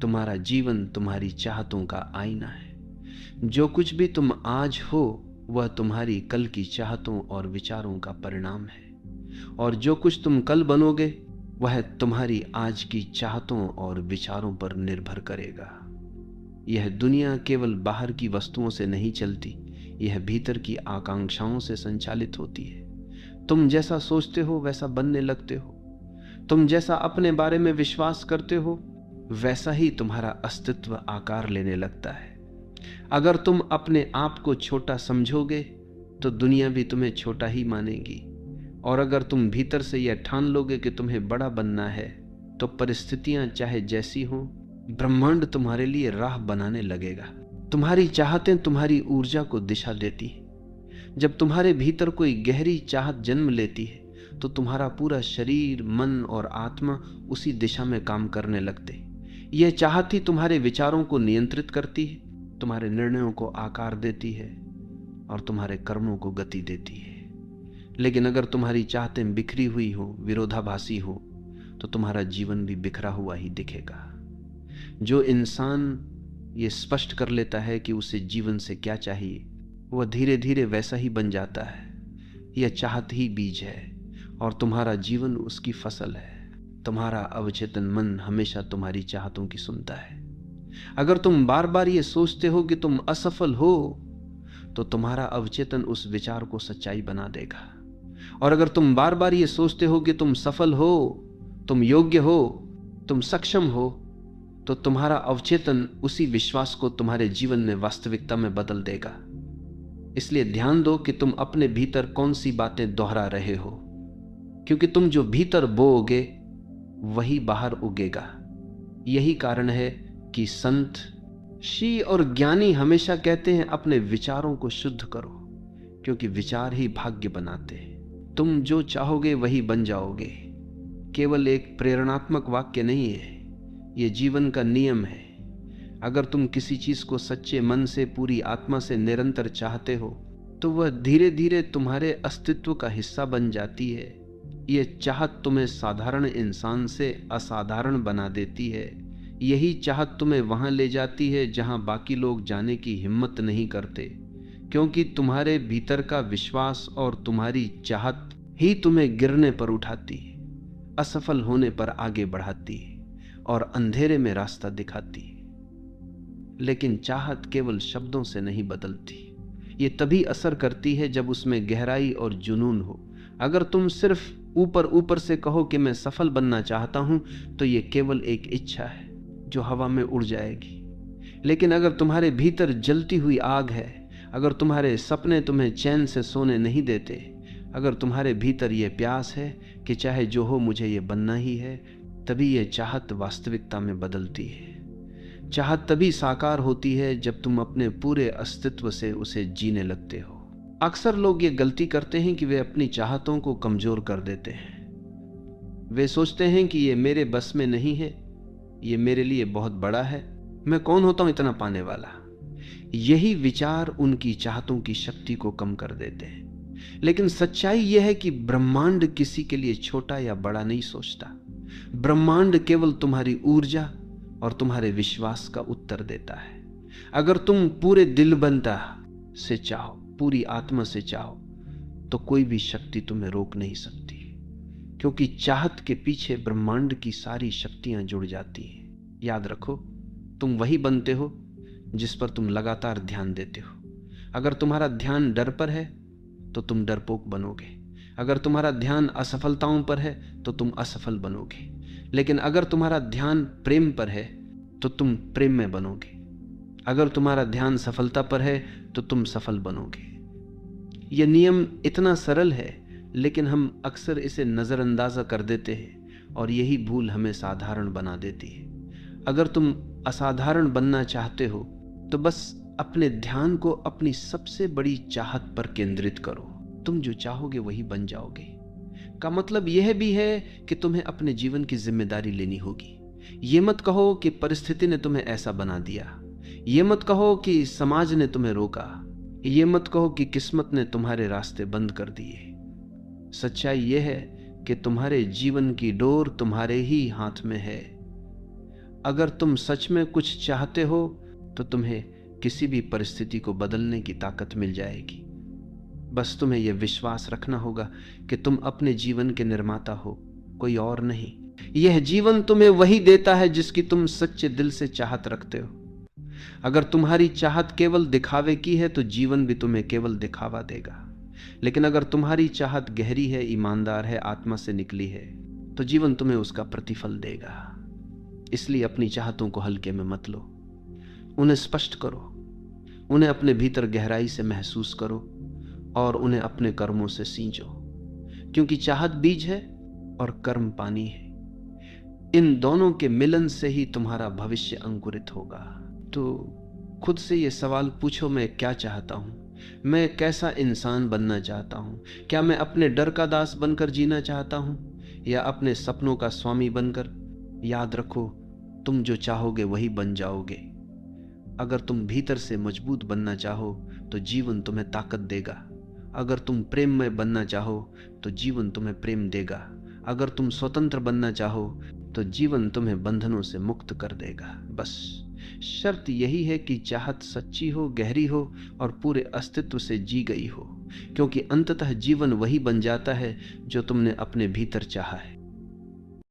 तुम्हारा जीवन तुम्हारी चाहतों का आईना है। जो कुछ भी तुम आज हो वह तुम्हारी कल की चाहतों और विचारों का परिणाम है, और जो कुछ तुम कल बनोगे वह तुम्हारी आज की चाहतों और विचारों पर निर्भर करेगा। यह दुनिया केवल बाहर की वस्तुओं से नहीं चलती, यह भीतर की आकांक्षाओं से संचालित होती है। तुम जैसा सोचते हो वैसा बनने लगते हो। तुम जैसा अपने बारे में विश्वास करते हो वैसा ही तुम्हारा अस्तित्व आकार लेने लगता है। अगर तुम अपने आप को छोटा समझोगे तो दुनिया भी तुम्हें छोटा ही मानेगी, और अगर तुम भीतर से यह ठान लोगे कि तुम्हें बड़ा बनना है तो परिस्थितियां चाहे जैसी हों, ब्रह्मांड तुम्हारे लिए राह बनाने लगेगा। तुम्हारी चाहतें तुम्हारी ऊर्जा को दिशा देती हैं। जब तुम्हारे भीतर कोई गहरी चाहत जन्म लेती है तो तुम्हारा पूरा शरीर, मन और आत्मा उसी दिशा में काम करने लगते। यह चाहत ही तुम्हारे विचारों को नियंत्रित करती है, तुम्हारे निर्णयों को आकार देती है और तुम्हारे कर्मों को गति देती है। लेकिन अगर तुम्हारी चाहतें बिखरी हुई हो, विरोधाभासी हो, तो तुम्हारा जीवन भी बिखरा हुआ ही दिखेगा। जो इंसान ये स्पष्ट कर लेता है कि उसे जीवन से क्या चाहिए, वह धीरे धीरे वैसा ही बन जाता है। यह चाहत ही बीज है और तुम्हारा जीवन उसकी फसल है। तुम्हारा अवचेतन मन हमेशा तुम्हारी चाहतों की सुनता है। अगर तुम बार बार ये सोचते हो कि तुम असफल हो तो तुम्हारा अवचेतन उस विचार को सच्चाई बना देगा, और अगर तुम बार बार ये सोचते हो कि तुम सफल हो, तुम योग्य हो, तुम सक्षम हो, तो तुम्हारा अवचेतन उसी विश्वास को तुम्हारे जीवन में वास्तविकता में बदल देगा। इसलिए ध्यान दो कि तुम अपने भीतर कौन सी बातें दोहरा रहे हो, क्योंकि तुम जो भीतर बोओगे वही बाहर उगेगा। यही कारण है कि संत, ऋषि और ज्ञानी हमेशा कहते हैं अपने विचारों को शुद्ध करो, क्योंकि विचार ही भाग्य बनाते हैं। तुम जो चाहोगे वही बन जाओगे। केवल एक प्रेरणात्मक वाक्य नहीं है, यह जीवन का नियम है। अगर तुम किसी चीज को सच्चे मन से, पूरी आत्मा से निरंतर चाहते हो तो वह धीरे धीरे तुम्हारे अस्तित्व का हिस्सा बन जाती है। यह चाहत तुम्हें साधारण इंसान से असाधारण बना देती है। यही चाहत तुम्हें वहां ले जाती है जहां बाकी लोग जाने की हिम्मत नहीं करते, क्योंकि तुम्हारे भीतर का विश्वास और तुम्हारी चाहत ही तुम्हें गिरने पर उठाती है, असफल होने पर आगे बढ़ाती है और अंधेरे में रास्ता दिखाती है। लेकिन चाहत केवल शब्दों से नहीं बदलती, ये तभी असर करती है जब उसमें गहराई और जुनून हो। अगर तुम सिर्फ ऊपर ऊपर से कहो कि मैं सफल बनना चाहता हूं, तो ये केवल एक इच्छा है जो हवा में उड़ जाएगी। लेकिन अगर तुम्हारे भीतर जलती हुई आग है, अगर तुम्हारे सपने तुम्हें चैन से सोने नहीं देते, अगर तुम्हारे भीतर यह प्यास है कि चाहे जो हो मुझे ये बनना ही है, तभी यह चाहत वास्तविकता में बदलती है। चाहत तभी साकार होती है जब तुम अपने पूरे अस्तित्व से उसे जीने लगते हो। अक्सर लोग ये गलती करते हैं कि वे अपनी चाहतों को कमजोर कर देते हैं। वे सोचते हैं कि ये मेरे बस में नहीं है, ये मेरे लिए बहुत बड़ा है, मैं कौन होता हूं इतना पाने वाला। यही विचार उनकी चाहतों की शक्ति को कम कर देते हैं। लेकिन सच्चाई यह है कि ब्रह्मांड किसी के लिए छोटा या बड़ा नहीं सोचता। ब्रह्मांड केवल तुम्हारी ऊर्जा और तुम्हारे विश्वास का उत्तर देता है। अगर तुम पूरे दिलबंता से चाहो, पूरी आत्मा से चाहो, तो कोई भी शक्ति तुम्हें रोक नहीं सकती, क्योंकि चाहत के पीछे ब्रह्मांड की सारी शक्तियां जुड़ जाती हैं। याद रखो, तुम वही बनते हो जिस पर तुम लगातार ध्यान देते हो। अगर तुम्हारा ध्यान डर पर है तो तुम डरपोक बनोगे। अगर तुम्हारा ध्यान असफलताओं पर है तो तुम असफल बनोगे। लेकिन अगर तुम्हारा ध्यान प्रेम पर है तो तुम प्रेम में बनोगे। अगर तुम्हारा ध्यान सफलता पर है तो तुम सफल बनोगे। यह नियम इतना सरल है, लेकिन हम अक्सर इसे नजरअंदाजा कर देते हैं और यही भूल हमें साधारण बना देती है। अगर तुम असाधारण बनना चाहते हो तो बस अपने ध्यान को अपनी सबसे बड़ी चाहत पर केंद्रित करो। तुम जो चाहोगे वही बन जाओगे। का मतलब यह भी है कि तुम्हें अपने जीवन की जिम्मेदारी लेनी होगी। ये मत कहो कि परिस्थिति ने तुम्हें ऐसा बना दिया। ये मत कहो कि समाज ने तुम्हें रोका। ये मत कहो कि किस्मत ने तुम्हारे रास्ते बंद कर दिए। सच्चाई यह है कि तुम्हारे जीवन की डोर तुम्हारे ही हाथ में है। अगर तुम सच में कुछ चाहते हो तो तुम्हें किसी भी परिस्थिति को बदलने की ताकत मिल जाएगी। बस तुम्हें यह विश्वास रखना होगा कि तुम अपने जीवन के निर्माता हो, कोई और नहीं। यह जीवन तुम्हें वही देता है जिसकी तुम सच्चे दिल से चाहत रखते हो। अगर तुम्हारी चाहत केवल दिखावे की है तो जीवन भी तुम्हें केवल दिखावा देगा, लेकिन अगर तुम्हारी चाहत गहरी है, ईमानदार है, आत्मा से निकली है, तो जीवन तुम्हें उसका प्रतिफल देगा। इसलिए अपनी चाहतों को हल्के में मत लो, उन्हें स्पष्ट करो, उन्हें अपने भीतर गहराई से महसूस करो और उन्हें अपने कर्मों से सींचो, क्योंकि चाहत बीज है और कर्म पानी है। इन दोनों के मिलन से ही तुम्हारा भविष्य अंकुरित होगा। तो खुद से ये सवाल पूछो, मैं क्या चाहता हूं? मैं कैसा इंसान बनना चाहता हूं? क्या मैं अपने डर का दास बनकर जीना चाहता हूं या अपने सपनों का स्वामी बनकर? याद रखो, तुम जो चाहोगे वही बन जाओगे। अगर तुम भीतर से मजबूत बनना चाहो तो जीवन तुम्हें ताकत देगा। अगर तुम प्रेम में बनना चाहो तो जीवन तुम्हें प्रेम देगा। अगर तुम स्वतंत्र बनना चाहो तो जीवन तुम्हें बंधनों से मुक्त कर देगा। बस शर्त यही है कि चाहत सच्ची हो, गहरी हो और पूरे अस्तित्व से जी गई हो, क्योंकि अंततः जीवन वही बन जाता है जो तुमने अपने भीतर चाहा है।